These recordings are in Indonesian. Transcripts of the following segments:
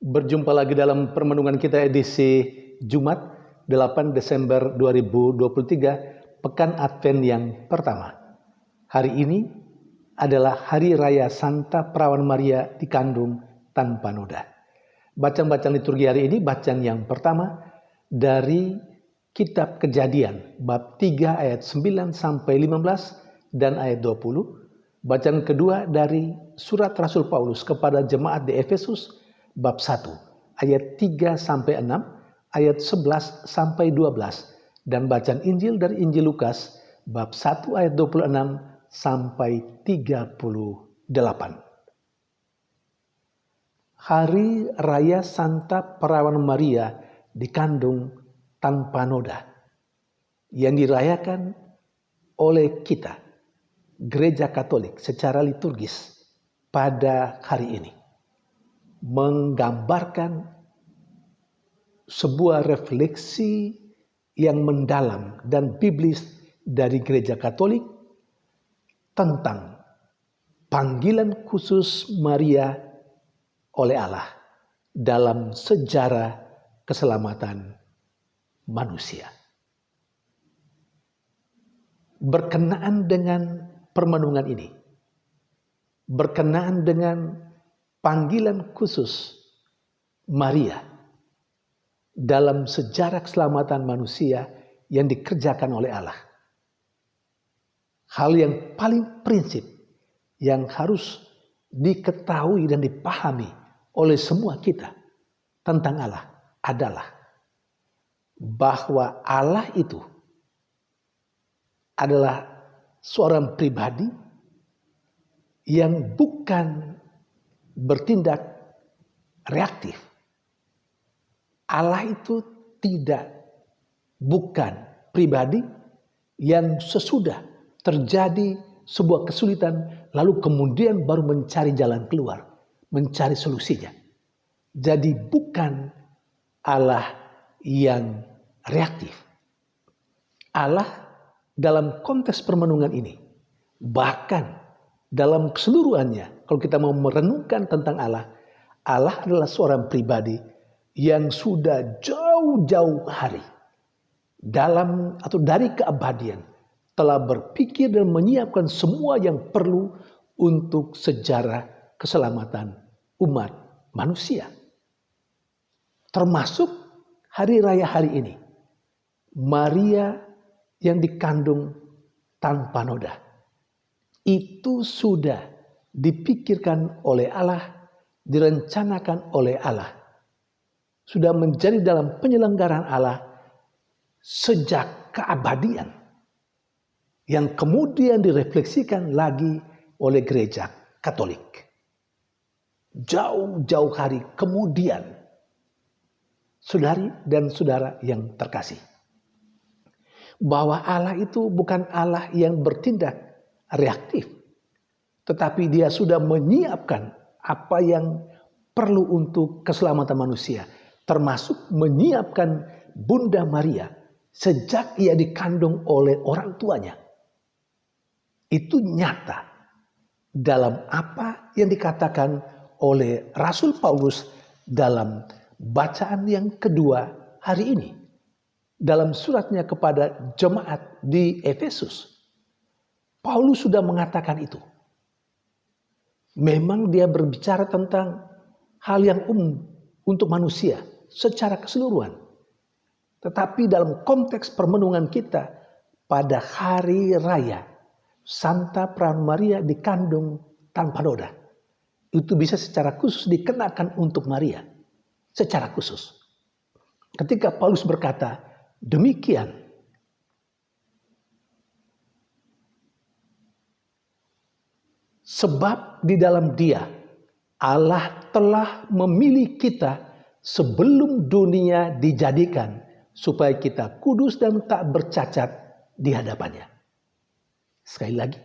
Berjumpa lagi dalam permenungan kita edisi Jumat 8 Desember 2023, Pekan Advent yang pertama. Hari ini adalah Hari Raya Santa Perawan Maria dikandung tanpa noda. Bacaan-bacaan liturgi hari ini, bacaan yang pertama dari Kitab Kejadian, bab 3 ayat 9 sampai 15 dan ayat 20. Bacaan kedua dari surat Rasul Paulus kepada jemaat di Efesus, bab 1 ayat 3 sampai 6, ayat 11 sampai 12, dan bacaan Injil dari Injil Lukas bab 1 ayat 26 sampai 38. Hari Raya Santa Perawan Maria dikandung tanpa noda yang dirayakan oleh kita Gereja Katolik secara liturgis pada hari ini menggambarkan sebuah refleksi yang mendalam dan biblis dari Gereja Katolik tentang panggilan khusus Maria oleh Allah dalam sejarah keselamatan manusia. Berkenaan dengan permenungan ini, berkenaan dengan panggilan khusus Maria dalam sejarah keselamatan manusia yang dikerjakan oleh Allah. Hal yang paling prinsip yang harus diketahui dan dipahami oleh semua kita tentang Allah adalah bahwa Allah itu adalah seorang pribadi yang bukan bertindak reaktif. Allah itu bukan pribadi yang sesudah terjadi sebuah kesulitan lalu kemudian baru mencari jalan keluar, mencari solusinya. Jadi bukan Allah yang reaktif. Allah dalam konteks permenungan ini, bahkan dalam keseluruhannya, kalau kita mau merenungkan tentang Allah, Allah adalah seorang pribadi yang sudah jauh-jauh hari dalam atau dari keabadian telah berpikir dan menyiapkan semua yang perlu untuk sejarah keselamatan umat manusia. Termasuk hari raya hari ini, Maria yang dikandung tanpa noda. Itu sudah dipikirkan oleh Allah, direncanakan oleh Allah. Sudah menjadi dalam penyelenggaraan Allah sejak keabadian. Yang kemudian direfleksikan lagi oleh Gereja Katolik. Jauh-jauh hari kemudian, saudari dan saudara yang terkasih, bahwa Allah itu bukan Allah yang bertindak reaktif, tetapi dia sudah menyiapkan apa yang perlu untuk keselamatan manusia, termasuk menyiapkan Bunda Maria sejak ia dikandung oleh orang tuanya. Itu nyata dalam apa yang dikatakan oleh Rasul Paulus dalam bacaan yang kedua hari ini, dalam suratnya kepada jemaat di Efesus. Paulus sudah mengatakan itu. Memang dia berbicara tentang hal yang umum untuk manusia secara keseluruhan. Tetapi dalam konteks permenungan kita pada hari raya Santa Perawan Maria dikandung tanpa noda, itu bisa secara khusus dikenakan untuk Maria. Secara khusus. Ketika Paulus berkata demikian, sebab di dalam Dia Allah telah memilih kita sebelum dunia dijadikan supaya kita kudus dan tak bercacat di hadapannya. Sekali lagi.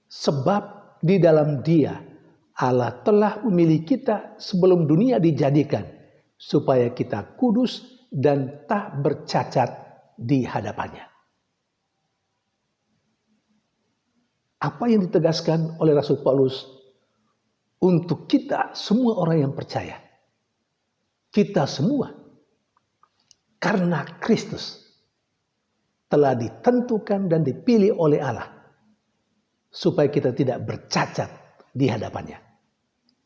Sebab di dalam Dia Allah telah memilih kita sebelum dunia dijadikan supaya kita kudus dan tak bercacat di hadapannya. Apa yang ditegaskan oleh Rasul Paulus untuk kita semua orang yang percaya. Kita semua karena Kristus telah ditentukan dan dipilih oleh Allah supaya kita tidak bercacat di hadapannya.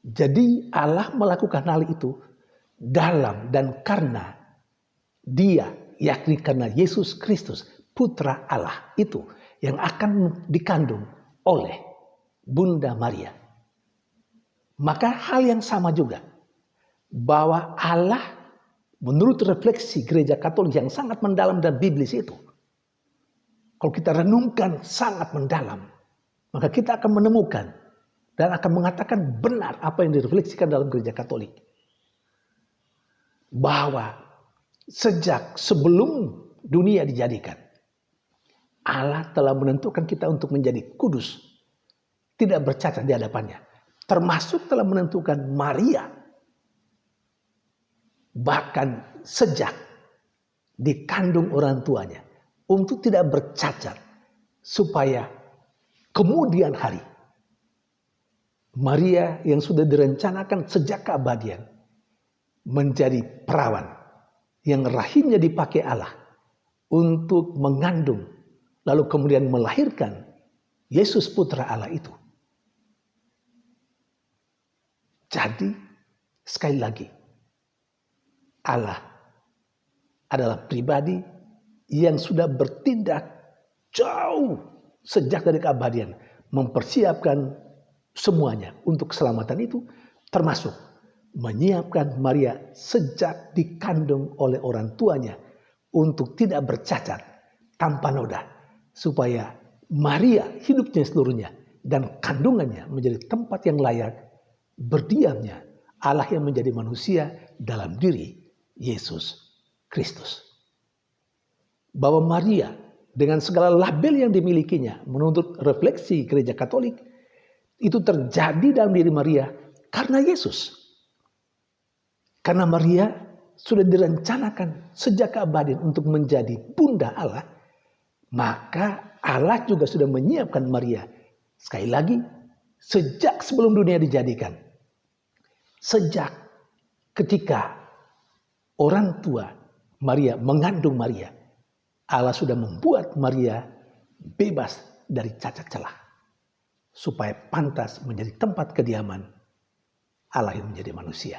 Jadi Allah melakukan hal itu dalam dan karena Dia, yakni karena Yesus Kristus, Putra Allah itu yang akan dikandung oleh Bunda Maria. Maka hal yang sama juga, bahwa Allah menurut refleksi gereja Katolik yang sangat mendalam dan biblis itu, kalau kita renungkan sangat mendalam, maka kita akan menemukan dan akan mengatakan benar apa yang direfleksikan dalam gereja Katolik. Bahwa sejak sebelum dunia dijadikan, Allah telah menentukan kita untuk menjadi kudus, tidak bercacat di hadapannya. Termasuk telah menentukan Maria, bahkan sejak dikandung orang tuanya, untuk tidak bercacat, supaya kemudian hari Maria yang sudah direncanakan sejak keabadian menjadi perawan yang rahimnya dipakai Allah untuk mengandung lalu kemudian melahirkan Yesus Putra Allah itu. Jadi sekali lagi, Allah adalah pribadi yang sudah bertindak jauh sejak dari keabadian, mempersiapkan semuanya untuk keselamatan itu, termasuk menyiapkan Maria sejak dikandung oleh orang tuanya untuk tidak bercacat, tanpa noda, supaya Maria hidupnya seluruhnya dan kandungannya menjadi tempat yang layak berdiamnya Allah yang menjadi manusia dalam diri Yesus Kristus. Bahwa Maria dengan segala label yang dimilikinya menurut refleksi gereja Katolik itu terjadi dalam diri Maria karena Yesus. Karena Maria sudah direncanakan sejak keabadian untuk menjadi bunda Allah, maka Allah juga sudah menyiapkan Maria. Sekali lagi, sejak sebelum dunia dijadikan. Sejak ketika orang tua Maria mengandung Maria, Allah sudah membuat Maria bebas dari cacat celah, supaya pantas menjadi tempat kediaman Allah yang menjadi manusia.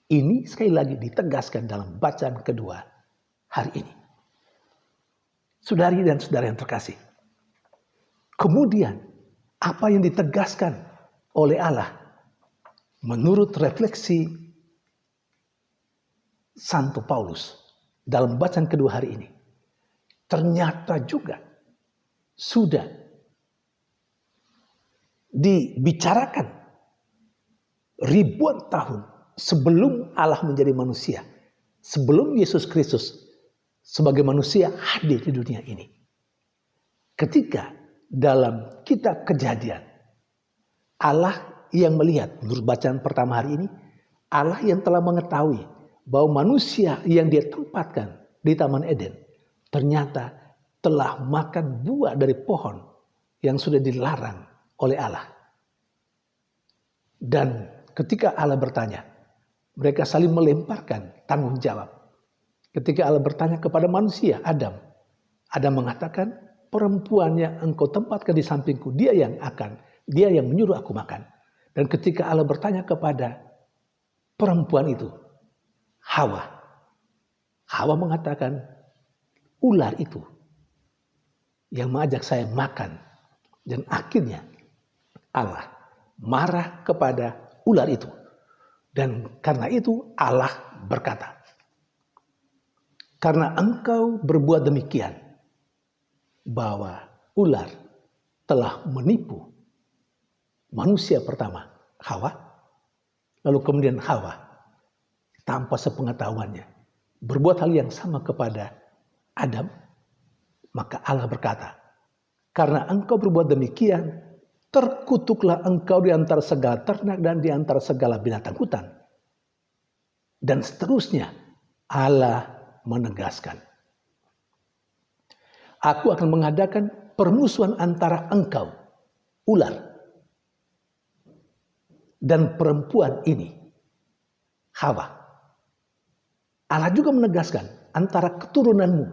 Ini sekali lagi ditegaskan dalam bacaan kedua hari ini. Saudari dan saudara yang terkasih, kemudian apa yang ditegaskan oleh Allah menurut refleksi Santo Paulus dalam bacaan kedua hari ini, ternyata juga sudah dibicarakan ribuan tahun sebelum Allah menjadi manusia, sebelum Yesus Kristus sebagai manusia hadir di dunia ini. Ketika dalam kitab Kejadian, Allah yang melihat, menurut bacaan pertama hari ini, Allah yang telah mengetahui bahwa manusia yang Dia tempatkan di Taman Eden ternyata telah makan buah dari pohon yang sudah dilarang oleh Allah. Dan ketika Allah bertanya, mereka saling melemparkan tanggung jawab. Ketika Allah bertanya kepada manusia, Adam mengatakan, perempuan yang engkau tempatkan di sampingku, dia yang menyuruh aku makan. Dan ketika Allah bertanya kepada perempuan itu, Hawa mengatakan, ular itu yang mengajak saya makan. Dan akhirnya Allah marah kepada ular itu. Dan karena itu Allah berkata, karena engkau berbuat demikian, bahwa ular telah menipu manusia pertama, Hawa, lalu kemudian Hawa tanpa sepengetahuannya berbuat hal yang sama kepada Adam, maka Allah berkata, karena engkau berbuat demikian, terkutuklah engkau di antara segala ternak dan di antara segala binatang hutan. Dan seterusnya Allah menegaskan, aku akan mengadakan permusuhan antara engkau, ular, dan perempuan ini, Hawa. Allah juga menegaskan antara keturunanmu,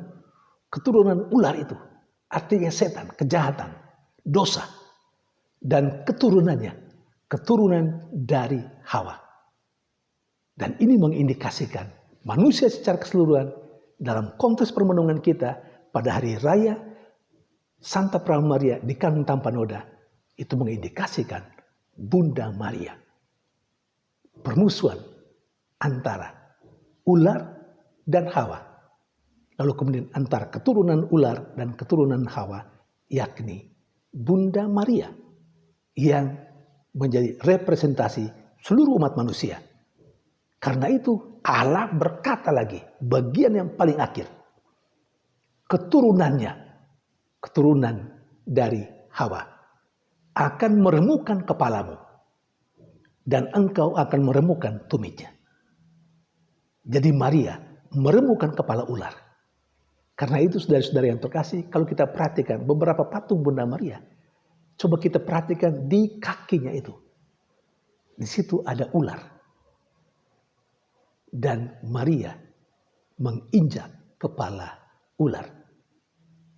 keturunan ular itu, artinya setan, kejahatan, dosa, dan keturunannya, keturunan dari Hawa. Dan ini mengindikasikan manusia secara keseluruhan dalam konteks permenungan kita pada hari raya Santa Pramaria dikandung tanpa noda, itu mengindikasikan Bunda Maria. Permusuhan antara ular dan Hawa. Lalu kemudian antara keturunan ular dan keturunan Hawa, yakni Bunda Maria yang menjadi representasi seluruh umat manusia. Karena itu Allah berkata lagi, bagian yang paling akhir, keturunannya, keturunan dari Hawa akan meremukkan kepalamu dan engkau akan meremukkan tumitnya. Jadi Maria meremukkan kepala ular. Karena itu saudara-saudara yang terkasih, kalau kita perhatikan beberapa patung Bunda Maria, coba kita perhatikan di kakinya itu. Di situ ada ular. Dan Maria menginjak kepala ular.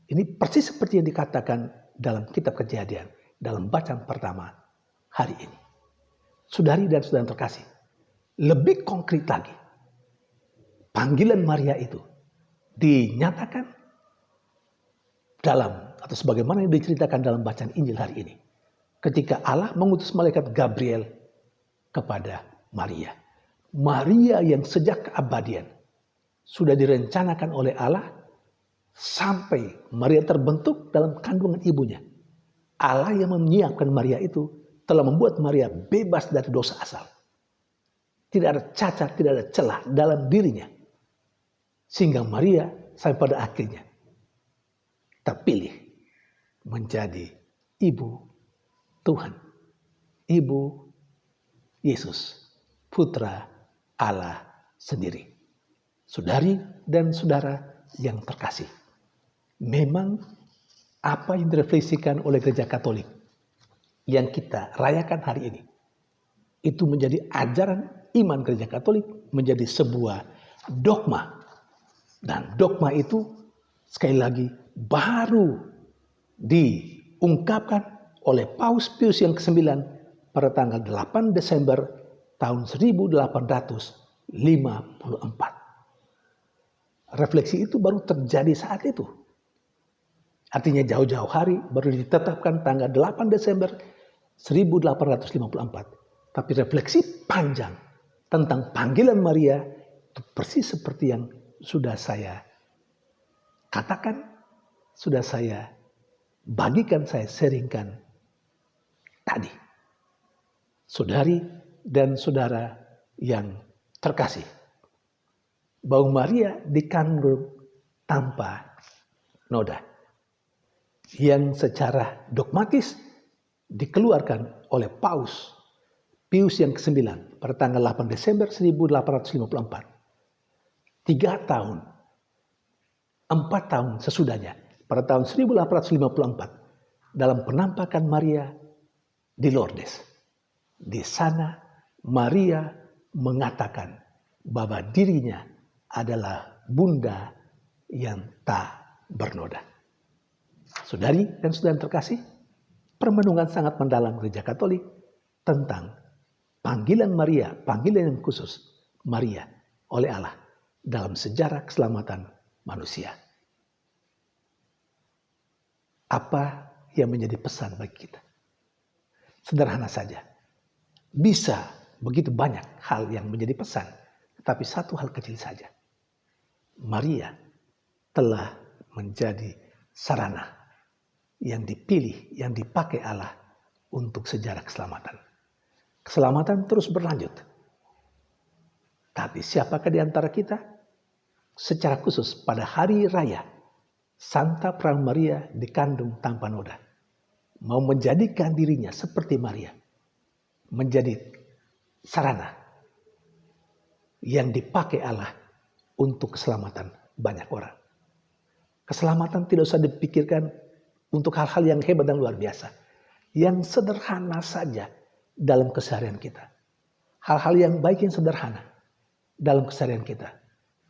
Ini persis seperti yang dikatakan dalam kitab Kejadian, dalam bacaan pertama hari ini. Saudari dan saudara yang terkasih, lebih konkret lagi, panggilan Maria itu dinyatakan dalam atau sebagaimana yang diceritakan dalam bacaan Injil hari ini. Ketika Allah mengutus malaikat Gabriel kepada Maria. Maria yang sejak keabadian sudah direncanakan oleh Allah sampai Maria terbentuk dalam kandungan ibunya. Allah yang menyiapkan Maria itu telah membuat Maria bebas dari dosa asal. Tidak ada cacat, tidak ada celah dalam dirinya. Sehingga Maria sampai pada akhirnya terpilih menjadi ibu Tuhan. Ibu Yesus, putra Allah sendiri. Saudari dan saudara yang terkasih. Memang apa yang direfleksikan oleh Gereja Katolik yang kita rayakan hari ini, itu menjadi ajaran iman Gereja Katolik, menjadi sebuah dogma. Dan dogma itu sekali lagi baru diungkapkan oleh Paus Pius yang ke-9 pada tanggal 8 Desember tahun 1854. Refleksi itu baru terjadi saat itu. Artinya jauh-jauh hari baru ditetapkan tanggal 8 Desember 1854. Tapi refleksi panjang tentang panggilan Maria itu persis seperti yang sudah saya katakan, sudah saya bagikan, saya sharingkan tadi. Saudari dan saudara yang terkasih, bahwa Maria dikandung tanpa noda yang secara dogmatis dikeluarkan oleh Paus Pius yang ke-9 pada tanggal 8 Desember 1854. 4 tahun sesudahnya, pada tahun 1854, dalam penampakan Maria di Lourdes. Di sana Maria mengatakan bahwa dirinya adalah bunda yang tak bernoda. Saudari dan saudara terkasih, permenungan sangat mendalam Gereja Katolik tentang panggilan Maria, panggilan yang khusus Maria oleh Allah dalam sejarah keselamatan manusia. Apa yang menjadi pesan bagi kita? Sederhana saja. Bisa begitu banyak hal yang menjadi pesan, tetapi satu hal kecil saja. Maria telah menjadi sarana yang dipilih, yang dipakai Allah untuk sejarah keselamatan. Keselamatan terus berlanjut. Tapi siapakah di antara kita? Secara khusus pada hari raya Santa Pramaria dikandung tanpa noda, mau menjadikan dirinya seperti Maria, menjadi sarana yang dipakai Allah untuk keselamatan banyak orang. Keselamatan tidak usah dipikirkan untuk hal-hal yang hebat dan luar biasa. Yang sederhana saja, dalam keseharian kita. Hal-hal yang baik yang sederhana dalam keseharian kita.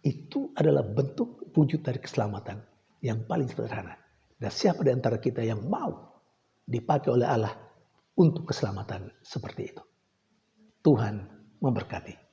Itu adalah bentuk wujud dari keselamatan yang paling sederhana. Dan siapa di antara kita yang mau dipakai oleh Allah untuk keselamatan seperti itu? Tuhan memberkati.